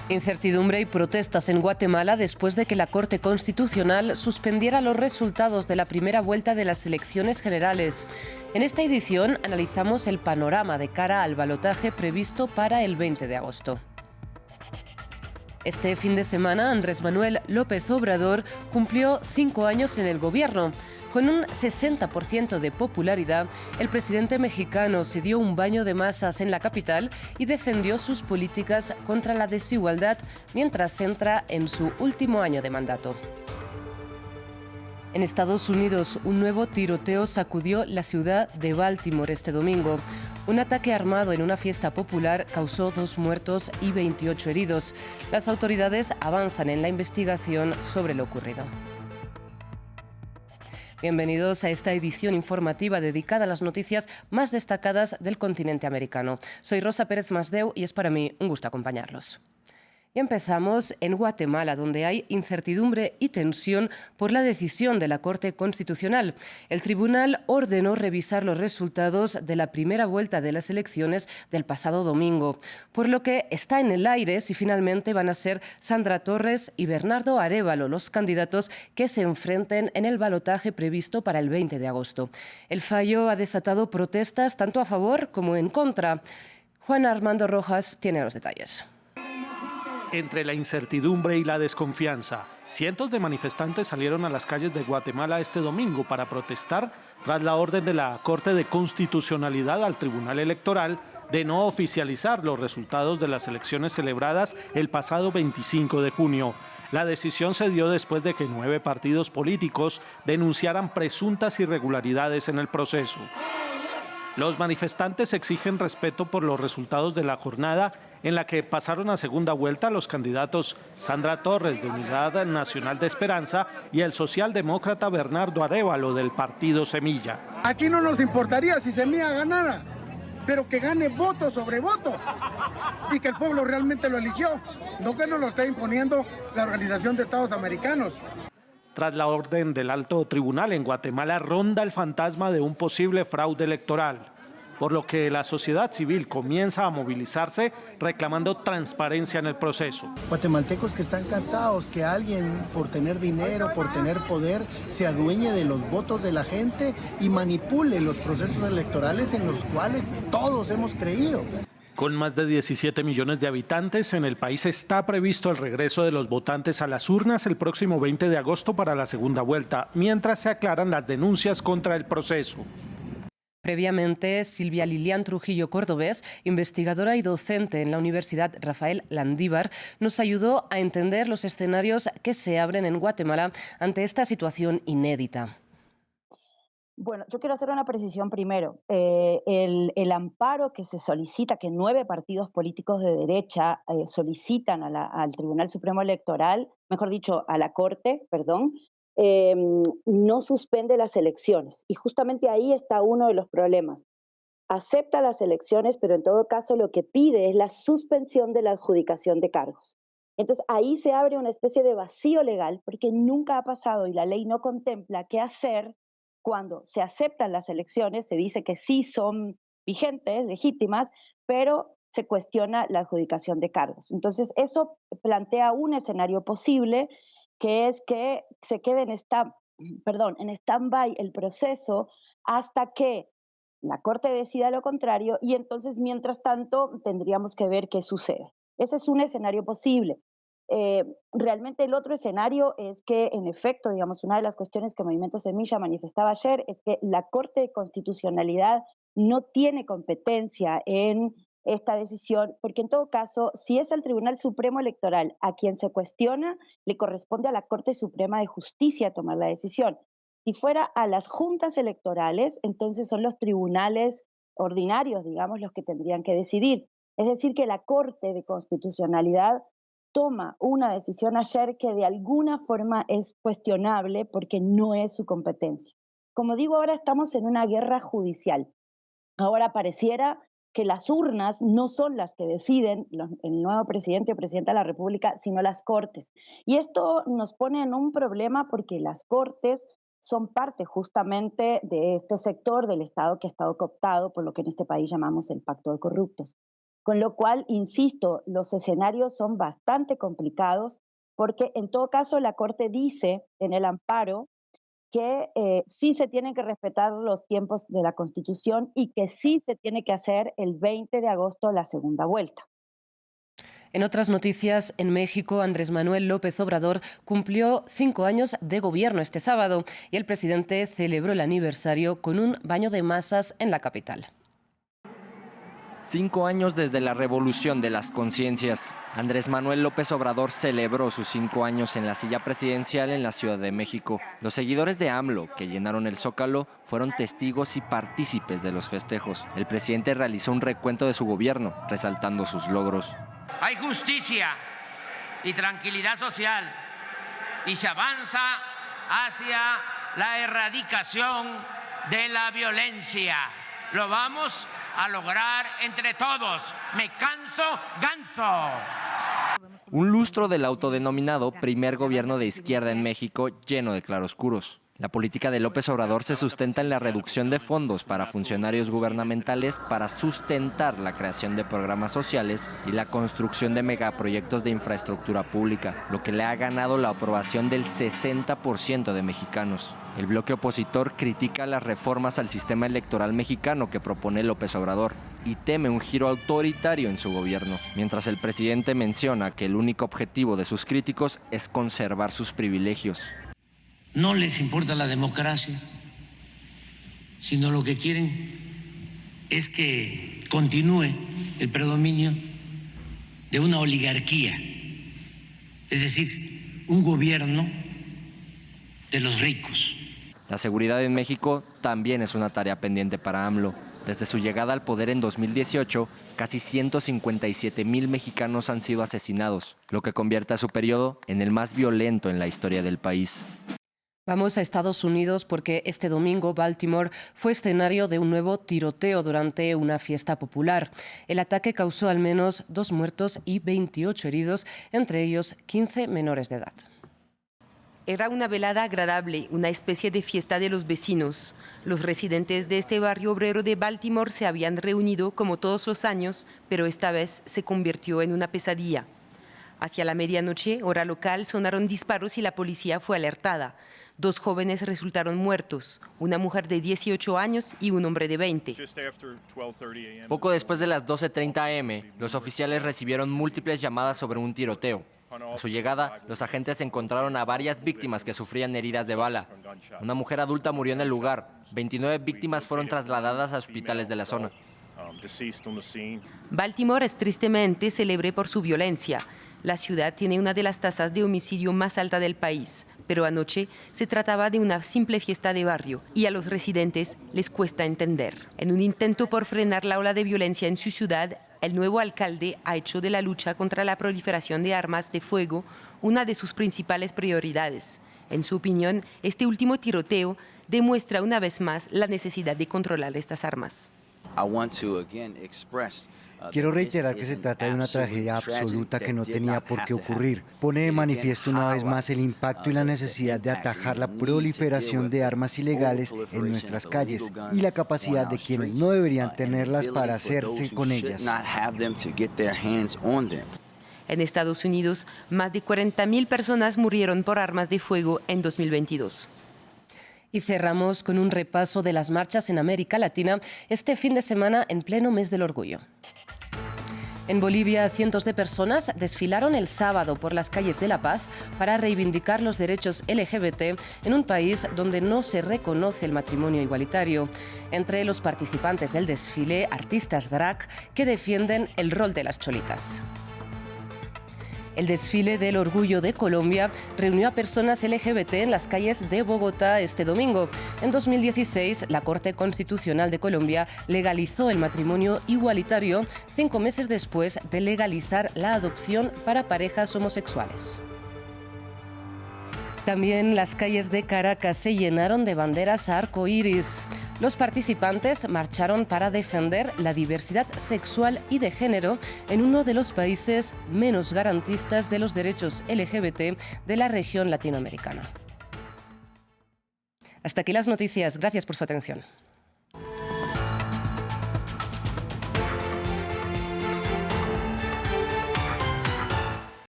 Incertidumbre y protestas en Guatemala después de que la Corte Constitucional suspendiera los resultados de la primera vuelta de las elecciones generales. En esta edición analizamos el panorama de cara al balotaje previsto para el 20 de agosto. Este fin de semana, Andrés Manuel López Obrador cumplió 5 años en el gobierno. Con un 60% de popularidad, el presidente mexicano se dio un baño de masas en la capital y defendió sus políticas contra la desigualdad mientras entra en su último año de mandato. En Estados Unidos, un nuevo tiroteo sacudió la ciudad de Baltimore este domingo. Un ataque armado en una fiesta popular causó 2 muertos y 28 heridos. Las autoridades avanzan en la investigación sobre lo ocurrido. Bienvenidos a esta edición informativa dedicada a las noticias más destacadas del continente americano. Soy Rosa Pérez Masdeu y es para mí un gusto acompañarlos. Y empezamos en Guatemala, donde hay incertidumbre y tensión por la decisión de la Corte Constitucional. El tribunal ordenó revisar los resultados de la primera vuelta de las elecciones del pasado domingo, por lo que está en el aire si finalmente van a ser Sandra Torres y Bernardo Arévalo los candidatos que se enfrenten en el balotaje previsto para el 20 de agosto. El fallo ha desatado protestas tanto a favor como en contra. Juan Armando Rojas tiene los detalles. Entre la incertidumbre y la desconfianza, cientos de manifestantes salieron a las calles de Guatemala este domingo para protestar tras la orden de la Corte de Constitucionalidad al Tribunal Electoral de no oficializar los resultados de las elecciones celebradas el pasado 25 de junio. La decisión se dio después de que 9 partidos políticos denunciaran presuntas irregularidades en el proceso. Los manifestantes exigen respeto por los resultados de la jornada en la que pasaron a segunda vuelta los candidatos Sandra Torres de Unidad Nacional de Esperanza y el socialdemócrata Bernardo Arévalo del partido Semilla. Aquí no nos importaría si Semilla ganara, pero que gane voto sobre voto y que el pueblo realmente lo eligió, no que nos lo esté imponiendo la Organización de Estados Americanos. Tras la orden del alto tribunal en Guatemala ronda el fantasma de un posible fraude electoral, por lo que la sociedad civil comienza a movilizarse reclamando transparencia en el proceso. Guatemaltecos que están cansados que alguien por tener dinero, por tener poder, se adueñe de los votos de la gente y manipule los procesos electorales en los cuales todos hemos creído. Con más de 17 millones de habitantes, en el país está previsto el regreso de los votantes a las urnas el próximo 20 de agosto para la segunda vuelta, mientras se aclaran las denuncias contra el proceso. Previamente, Silvia Lilian Trujillo Cordobés, investigadora y docente en la Universidad Rafael Landívar, nos ayudó a entender los escenarios que se abren en Guatemala ante esta situación inédita. Bueno, yo quiero hacer una precisión primero. El amparo que se solicita, que 9 partidos políticos de derecha solicitan al Tribunal Supremo Electoral, mejor dicho, a la Corte, perdón, eh, no suspende las elecciones. Y justamente ahí está uno de los problemas. Acepta las elecciones, pero en todo caso lo que pide es la suspensión de la adjudicación de cargos. Entonces ahí se abre una especie de vacío legal porque nunca ha pasado y la ley no contempla qué hacer cuando se aceptan las elecciones, se dice que sí son vigentes, legítimas, pero se cuestiona la adjudicación de cargos. Entonces, eso plantea un escenario posible, que es que se quede en stand-by el proceso hasta que la Corte decida lo contrario y entonces, mientras tanto, tendríamos que ver qué sucede. Ese es un escenario posible. Realmente el otro escenario es que, en efecto, digamos, una de las cuestiones que Movimiento Semilla manifestaba ayer es que la Corte de Constitucionalidad no tiene competencia en esta decisión, porque en todo caso, si es el Tribunal Supremo Electoral a quien se cuestiona, le corresponde a la Corte Suprema de Justicia tomar la decisión. Si fuera a las juntas electorales, entonces son los tribunales ordinarios, digamos, los que tendrían que decidir. Es decir, que la Corte de Constitucionalidad toma una decisión ayer que de alguna forma es cuestionable porque no es su competencia. Como digo, ahora estamos en una guerra judicial. Ahora pareciera que las urnas no son las que deciden el nuevo presidente o presidenta de la República, sino las Cortes. Y esto nos pone en un problema porque las Cortes son parte justamente de este sector del Estado que ha estado cooptado por lo que en este país llamamos el pacto de corruptos. Con lo cual, insisto, los escenarios son bastante complicados porque en todo caso la Corte dice en el amparo que sí se tienen que respetar los tiempos de la Constitución y que sí se tiene que hacer el 20 de agosto la segunda vuelta. En otras noticias, en México, Andrés Manuel López Obrador cumplió 5 años de gobierno este sábado y el presidente celebró el aniversario con un baño de masas en la capital. 5 años desde la revolución de las conciencias. Andrés Manuel López Obrador celebró sus 5 años en la silla presidencial en la Ciudad de México. Los seguidores de AMLO, que llenaron el Zócalo, fueron testigos y partícipes de los festejos. El presidente realizó un recuento de su gobierno, resaltando sus logros. Hay justicia y tranquilidad social y se avanza hacia la erradicación de la violencia. Lo vamos a lograr entre todos. Me canso, ganso. Un lustro del autodenominado primer gobierno de izquierda en México lleno de claroscuros. La política de López Obrador se sustenta en la reducción de fondos para funcionarios gubernamentales para sustentar la creación de programas sociales y la construcción de megaproyectos de infraestructura pública, lo que le ha ganado la aprobación del 60% de mexicanos. El bloque opositor critica las reformas al sistema electoral mexicano que propone López Obrador y teme un giro autoritario en su gobierno, mientras el presidente menciona que el único objetivo de sus críticos es conservar sus privilegios. No les importa la democracia, sino lo que quieren es que continúe el predominio de una oligarquía, es decir, un gobierno de los ricos. La seguridad en México también es una tarea pendiente para AMLO. Desde su llegada al poder en 2018, casi 157,000 mexicanos han sido asesinados, lo que convierte a su periodo en el más violento en la historia del país. Vamos a Estados Unidos porque este domingo Baltimore fue escenario de un nuevo tiroteo durante una fiesta popular. El ataque causó al menos 2 muertos y 28 heridos, entre ellos 15 menores de edad. Era una velada agradable, una especie de fiesta de los vecinos. Los residentes de este barrio obrero de Baltimore se habían reunido como todos los años, pero esta vez se convirtió en una pesadilla. Hacia la medianoche, hora local, sonaron disparos y la policía fue alertada. 2 jóvenes resultaron muertos, una mujer de 18 años y un hombre de 20. Poco después de las 12:30 am, los oficiales recibieron múltiples llamadas sobre un tiroteo. A su llegada, los agentes encontraron a varias víctimas que sufrían heridas de bala. Una mujer adulta murió en el lugar. 29 víctimas fueron trasladadas a hospitales de la zona. Baltimore es tristemente célebre por su violencia. La ciudad tiene una de las tasas de homicidio más alta del país, pero anoche se trataba de una simple fiesta de barrio y a los residentes les cuesta entender. En un intento por frenar la ola de violencia en su ciudad, el nuevo alcalde ha hecho de la lucha contra la proliferación de armas de fuego una de sus principales prioridades. En su opinión, este último tiroteo demuestra una vez más la necesidad de controlar estas armas. Quiero reiterar que se trata de una tragedia absoluta que no tenía por qué ocurrir. Pone de manifiesto una vez más el impacto y la necesidad de atajar la proliferación de armas ilegales en nuestras calles y la capacidad de quienes no deberían tenerlas para hacerse con ellas. En Estados Unidos, más de 40,000 personas murieron por armas de fuego en 2022. Y cerramos con un repaso de las marchas en América Latina este fin de semana en pleno mes del orgullo. En Bolivia, cientos de personas desfilaron el sábado por las calles de La Paz para reivindicar los derechos LGBT en un país donde no se reconoce el matrimonio igualitario. Entre los participantes del desfile, artistas drag que defienden el rol de las cholitas. El desfile del orgullo de Colombia reunió a personas LGBT en las calles de Bogotá este domingo. En 2016, la Corte Constitucional de Colombia legalizó el matrimonio igualitario 5 meses después de legalizar la adopción para parejas homosexuales. También las calles de Caracas se llenaron de banderas arcoíris. Los participantes marcharon para defender la diversidad sexual y de género en uno de los países menos garantistas de los derechos LGBT de la región latinoamericana. Hasta aquí las noticias. Gracias por su atención.